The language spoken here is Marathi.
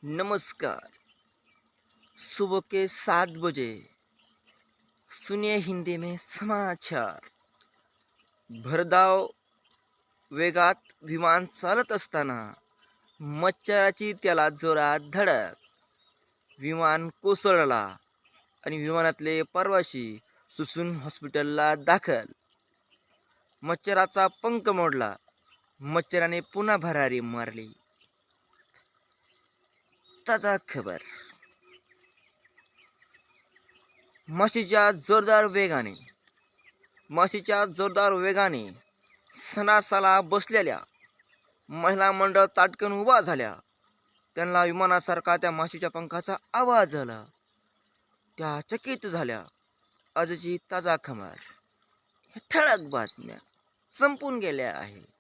नमस्कार। सुबह के 7 बजे सुनिए हिंदी में समाचार। भरधाव वेगात विमान चालत असताना मच्छराची त्याला जोरात धडक, विमान कोसळला आणि विमानातले प्रवासी सुसून हॉस्पिटलला दाखल। मच्छराचा पंख मोडला, मच्छराने पुन्हा भरारी मारली। ताजा खबर। म्हशीच्या जोरदार वेगाने सणासाला बसलेल्या महिला मंडळ ताटकन उभा झाल्या। त्यांना विमानासारखा त्या म्हशीच्या पंखाचा आवाज आला। त्या चकित झाल्या। आजची ताजा खबर, ठळक बातम्या संपून गेल्या आहे।